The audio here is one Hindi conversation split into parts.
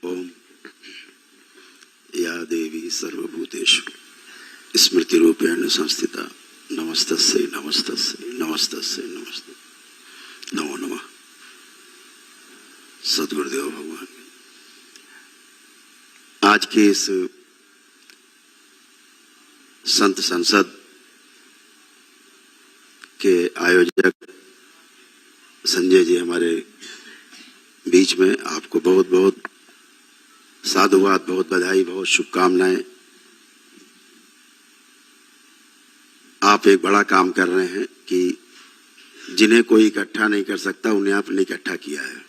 ओम या देवी सर्वभूतेषु स्मृति रूपेण संस्थिता नमस्तस्यै नमस्तस्यै नमस्तस्यै नमस्ते। नमो नमः। सद्गुरुदेव भगवान। आज के इस संत संसद के आयोजक संजय जी हमारे बीच में, आपको बहुत बहुत साधुवाद, बहुत बधाई, बहुत शुभकामनाएं। आप एक बड़ा काम कर रहे हैं कि जिन्हें कोई इकट्ठा नहीं कर सकता उन्हें आपने इकट्ठा किया है।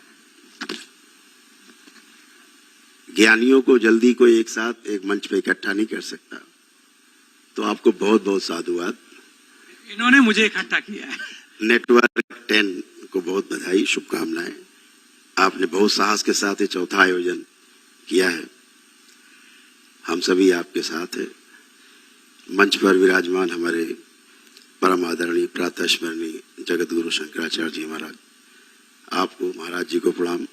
ज्ञानियों को जल्दी कोई एक साथ एक मंच पे इकट्ठा नहीं कर सकता, तो आपको बहुत बहुत साधुवाद। इन्होंने मुझे इकट्ठा किया है। नेटवर्क 10 को बहुत बधाई, शुभकामनाएं। आपने बहुत साहस के साथ ये चौथा आयोजन किया है। हम सभी आपके साथ हैं। मंच पर विराजमान हमारे परम आदरणीय प्रातः स्मरणीय जगत गुरु शंकराचार्य जी महाराज, आपको महाराज जी को प्रणाम।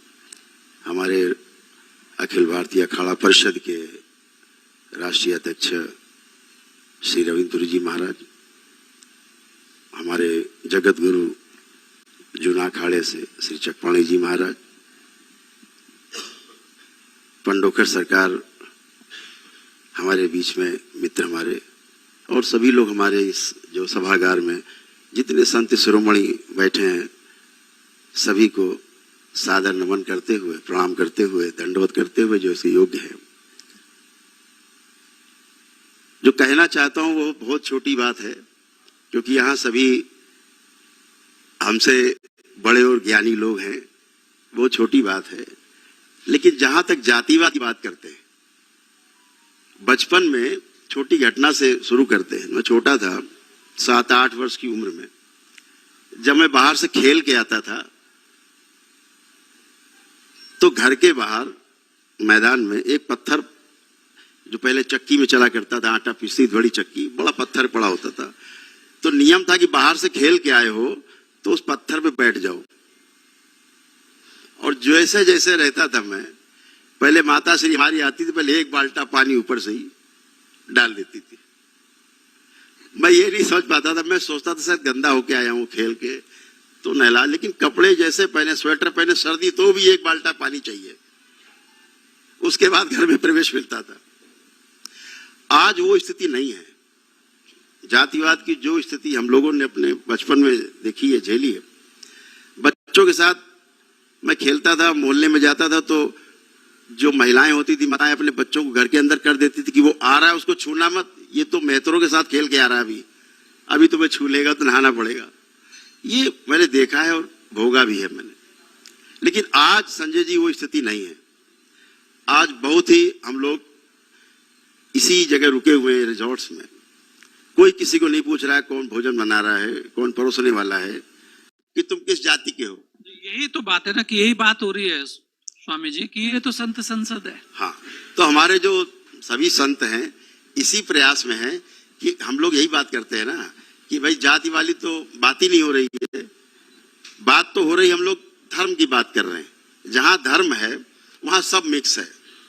हमारे अखिल भारतीय अखाड़ा परिषद के राष्ट्रीय अध्यक्ष श्री रविंद्र जी महाराज, हमारे जगत गुरु जूना अखाड़े से श्री चकपाणी जी महाराज, पंडोकर सरकार हमारे बीच में मित्र हमारे, और सभी लोग हमारे इस जो सभागार में जितने संत शिरोमणि बैठे हैं, सभी को सादर नमन करते हुए, प्रणाम करते हुए, दंडवत करते हुए जो इसके योग्य है। जो कहना चाहता हूं वो बहुत छोटी बात है, क्योंकि यहाँ सभी हमसे बड़े और ज्ञानी लोग हैं, वो छोटी बात है। लेकिन जहां तक जातिवाद की बात करते हैं, बचपन में छोटी घटना से शुरू करते हैं। मैं छोटा था, 7-8 वर्ष की उम्र में, जब मैं बाहर से खेल के आता था तो घर के बाहर मैदान में एक पत्थर, जो पहले चक्की में चला करता था, आटा पीसती बड़ी चक्की, बड़ा पत्थर पड़ा होता था। तो नियम था कि बाहर से खेल के आए हो तो उस पत्थर पे बैठ जाओ। और जैसे जैसे रहता था मैं, पहले माता श्री हमारी आती थी, पहले एक बाल्टा पानी ऊपर से ही डाल देती थी। मैं ये नहीं समझ पाता था, मैं सोचता था शायद गंदा होके आया हूं खेल के तो नहला, लेकिन कपड़े जैसे पहने, स्वेटर पहने, सर्दी तो भी एक बाल्टा पानी चाहिए, उसके बाद घर में प्रवेश मिलता था। आज वो स्थिति नहीं है। जातिवाद की जो स्थिति हम लोगों ने अपने बचपन में देखी है, झेली है। बच्चों के साथ मैं खेलता था, मोहल्ले में जाता था, तो जो महिलाएं होती थी, माताएं अपने बच्चों को घर के अंदर कर देती थी कि वो आ रहा है उसको छूना मत, ये तो मेहतरों के साथ खेल के आ रहा है, अभी तुम्हें छू लेगा तो नहाना पड़ेगा। ये मैंने देखा है और भोगा भी है मैंने। लेकिन आज संजय जी वो स्थिति नहीं है। आज बहुत ही हम लोग इसी जगह रुके हुए हैं, रिजॉर्ट्स में। कोई किसी को नहीं पूछ रहा है कौन भोजन बना रहा है, कौन परोसने वाला है, कि तुम किस जाति के हो। यही तो बात है ना, कि यही बात हो रही है स्वामी जी कि ये तो संत संसद है। हाँ, तो हमारे जो सभी संत हैं इसी प्रयास में हैं कि हम लोग यही बात करते हैं ना कि भाई जाति वाली तो बात ही नहीं हो रही है, बात तो हो रही, हम लोग धर्म की बात कर रहे हैं। जहां धर्म है वहां सब मिक्स है,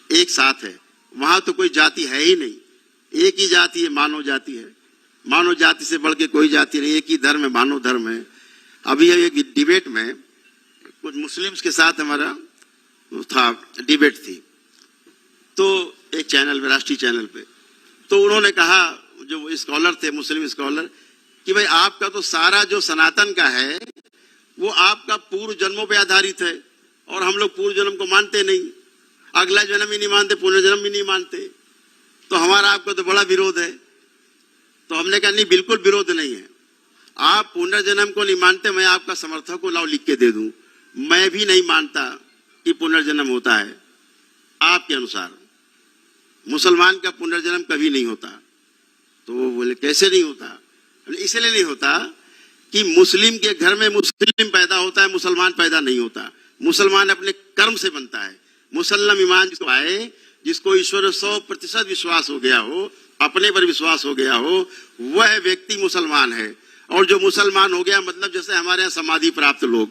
एक साथ है, वहां तो कोई जाति है ही नहीं। एक ही जाति है, मानव जाति है। मानव जाति से बढ़ के कोई जाति नहीं, एक ही धर्म है, मानव धर्म है। अभी एक डिबेट में कुछ मुस्लिम्स के साथ हमारा था, डिबेट थी, तो एक चैनल पे, राष्ट्रीय चैनल पे, तो उन्होंने कहा, जो स्कॉलर थे, मुस्लिम स्कॉलर, कि भाई आपका तो सारा जो सनातन का है वो आपका पूर्व जन्मों पे आधारित है, और हम लोग पूर्व जन्म को मानते नहीं, अगला जन्म ही नहीं मानते, पुनर्जन्म भी नहीं मानते, तो हमारा आपका तो बड़ा विरोध है। तो हमने कहा नहीं, बिल्कुल विरोध नहीं है। आप पुनर्जन्म को नहीं मानते, मैं आपका समर्थक को लाओ लिख के दे दूं। मैं भी नहीं मानता कि पुनर्जन्म होता है। आपके अनुसार मुसलमान का पुनर्जन्म कभी नहीं होता। तो वो बोले कैसे नहीं होता? इसलिए नहीं होता कि मुस्लिम के घर में मुस्लिम पैदा होता है, मुसलमान पैदा नहीं होता। मुसलमान अपने कर्म से बनता है। मुसल्लम ईमान जिसको आए, जिसको ईश्वर 100% विश्वास हो गया हो, अपने पर विश्वास हो गया हो, वह व्यक्ति मुसलमान है। और जो मुसलमान हो गया मतलब जैसे हमारे यहाँ समाधि प्राप्त लोग,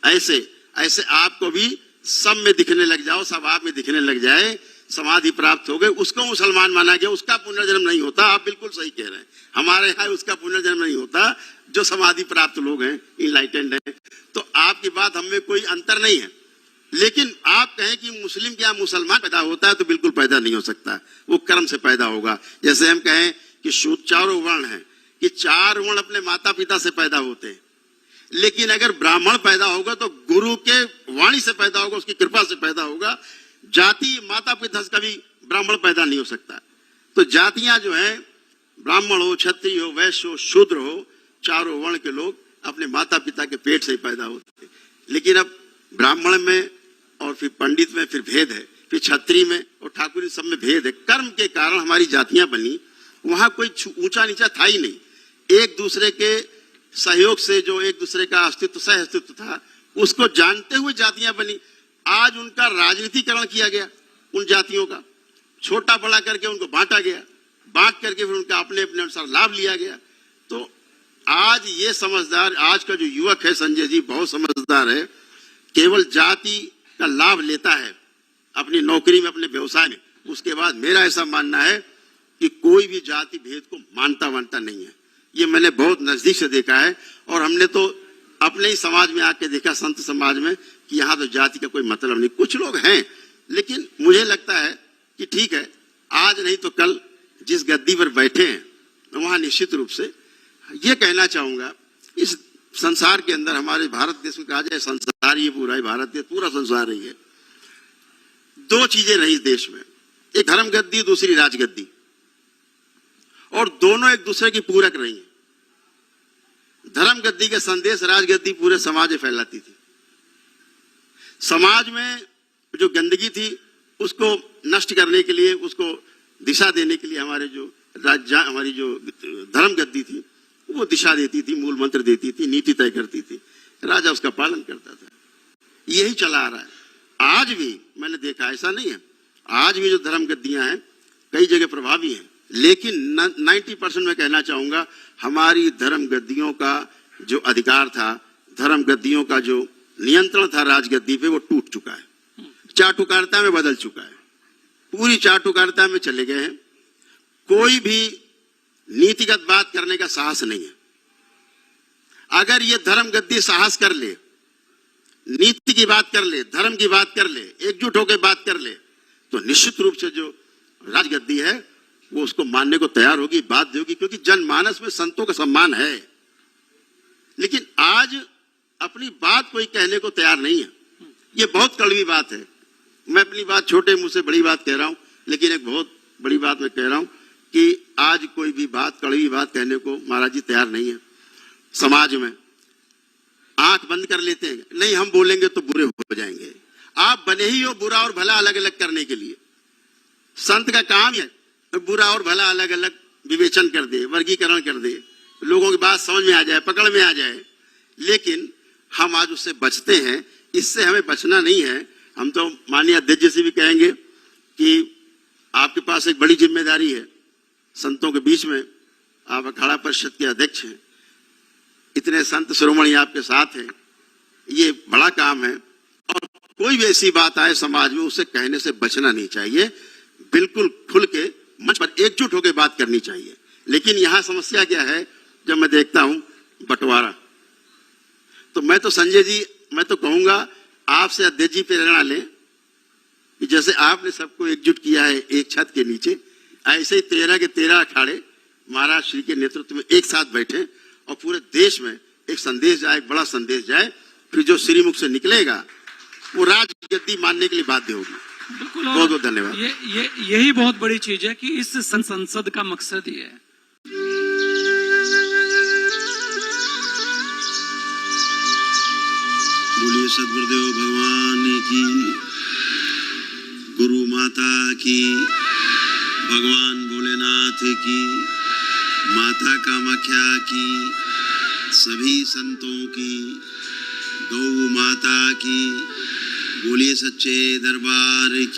ऐसे ऐसे आपको भी सब में दिखने लग जाओ, सब आप में दिखने लग जाए, समाधि प्राप्त हो गई, उसको मुसलमान माना गया, उसका पुनर्जन्म नहीं होता। आप बिल्कुल सही कह रहे हैं, हमारे यहाँ उसका पुनर्जन्म नहीं होता जो समाधि प्राप्त लोग हैं, इनलाइटेंड हैं। तो आपकी बात हम में कोई अंतर नहीं है, लेकिन आप कहें कि मुस्लिम क्या मुसलमान पैदा होता है, तो बिल्कुल पैदा नहीं हो सकता, वो कर्म से पैदा होगा। जैसे हम कहें कि शुद्ध चारों वर्ण हैं, कि 4 वर्ण अपने माता पिता से पैदा होते हैं, लेकिन अगर ब्राह्मण पैदा होगा तो गुरु के वाणी से पैदा होगा, उसकी कृपा से पैदा होगा। जाति माता पिता से कभी ब्राह्मण पैदा नहीं हो सकता। तो जातियां जो है, ब्राह्मण हो, क्षत्रिय हो, वैश्य हो, शूद्र हो, चारों वर्ण के लोग अपने माता पिता के पेट से ही पैदा होते हैं। लेकिन अब ब्राह्मण में और फिर पंडित में फिर भेद है, फिर क्षत्रिय में और ठाकुर सब में भेद है। कर्म के कारण हमारी जातियां बनी, वहां कोई ऊंचा नीचा था ही नहीं। एक दूसरे के सहयोग से जो एक दूसरे का अस्तित्व सह अस्तित्व था, उसको जानते हुए जातियां बनी। आज उनका राजनीतिकरण किया गया, उन जातियों का छोटा बड़ा करके उनको बांटा गया, बांट करके फिर उनका अपने अपने अनुसार लाभ लिया गया। तो आज ये समझदार, आज का जो युवक है संजय जी बहुत समझदार है, केवल जाति का लाभ लेता है अपनी नौकरी में, अपने व्यवसाय में। उसके बाद मेरा ऐसा मानना है कि कोई भी जाति भेद को मानता नहीं है। ये मैंने बहुत नजदीक से देखा है, और हमने तो अपने ही समाज में आके देखा, संत समाज में, कि यहाँ तो जाति का कोई मतलब नहीं। कुछ लोग हैं, लेकिन मुझे लगता है कि ठीक है, आज नहीं तो कल जिस गद्दी पर बैठे हैं, वहां निश्चित रूप से ये कहना चाहूंगा, इस संसार के अंदर, हमारे भारत देश में कहा जाए संसार ये पूरा है, भारत देश पूरा संसार ही है। 2 चीजें रही देश में, एक धर्म गद्दी, दूसरी राजगद्दी, और दोनों एक दूसरे की पूरक रही हैं। धर्म गद्दी के संदेश राजगद्दी पूरे समाज में फैलाती थी। समाज में जो गंदगी थी उसको नष्ट करने के लिए, उसको दिशा देने के लिए हमारी जो धर्म गद्दी थी वो दिशा देती थी, मूल मंत्र देती थी, नीति तय करती थी, राजा उसका पालन करता था। यही चला आ रहा है। आज भी मैंने देखा, ऐसा नहीं है, आज भी जो धर्म गद्दियां हैं कई जगह प्रभावी हैं, लेकिन 90% मैं कहना चाहूंगा हमारी धर्म गद्दियों का जो अधिकार था, धर्म गद्दियों का जो नियंत्रण था राजगद्दी पे, वो टूट चुका है, चाटुकारिता में बदल चुका है, पूरी चाटुकारिता में चले गए हैं। कोई भी नीतिगत बात करने का साहस नहीं है। अगर ये धर्म गद्दी साहस कर ले, नीति की बात कर ले, धर्म की बात कर ले, एकजुट होकर बात कर ले, तो निश्चित रूप से जो राजगद्दी है वो उसको मानने को तैयार होगी, बाध्य होगी, क्योंकि जनमानस में संतों का सम्मान है। लेकिन आज अपनी बात कोई कहने को तैयार नहीं है। ये बहुत कड़वी बात है। मैं अपनी बात छोटे मुंह से बड़ी बात कह रहा हूं, लेकिन एक बहुत बड़ी बात मैं कह रहा हूं कि आज कोई भी बात, कड़वी बात कहने को महाराज जी तैयार नहीं है। समाज में आंख बंद कर लेते हैं, नहीं हम बोलेंगे तो बुरे हो जाएंगे। आप बने ही हो बुरा और भला अलग अलग करने के लिए। संत का काम है बुरा और भला अलग अलग विवेचन कर दे, वर्गीकरण कर दे, लोगों की बात समझ में आ जाए, पकड़ में आ जाए। लेकिन हम आज उससे बचते हैं, इससे हमें बचना नहीं है। हम तो माननीय अध्यक्ष जी से भी कहेंगे कि आपके पास एक बड़ी जिम्मेदारी है, संतों के बीच में आप अखाड़ा परिषद के अध्यक्ष हैं, इतने संत शिरोमणि आपके साथ हैं, ये बड़ा काम है। और कोई भी ऐसी बात आए समाज में, उसे कहने से बचना नहीं चाहिए, बिल्कुल खुल के मंच पर एकजुट होकर बात करनी चाहिए। लेकिन यहां समस्या क्या है, जब मैं देखता हूं बंटवारा, तो मैं तो संजय जी, मैं तो कहूंगा आपसे अध्यक्ष जी प्रेरणा लें कि जैसे आपने सबको एकजुट किया है एक छत के नीचे, ऐसे ही 13 के 13 अखाड़े महाराज श्री के नेतृत्व में एक साथ बैठे और पूरे देश में एक संदेश जाए, एक बड़ा संदेश जाए, फिर जो श्रीमुख से निकलेगा वो राजगद्दी मानने के लिए बाध्य होगी। बिल्कुल, बहुत बहुत धन्यवाद। यही बहुत बड़ी चीज है कि इस संसद का मकसद ही है। बोलिए सदगुरुदेव भगवान की, गुरु माता की, भगवान भोलेनाथ की, माता कामाख्या की, सभी संतों की, गौ माता की, बोलिए सच्चे दरबार की।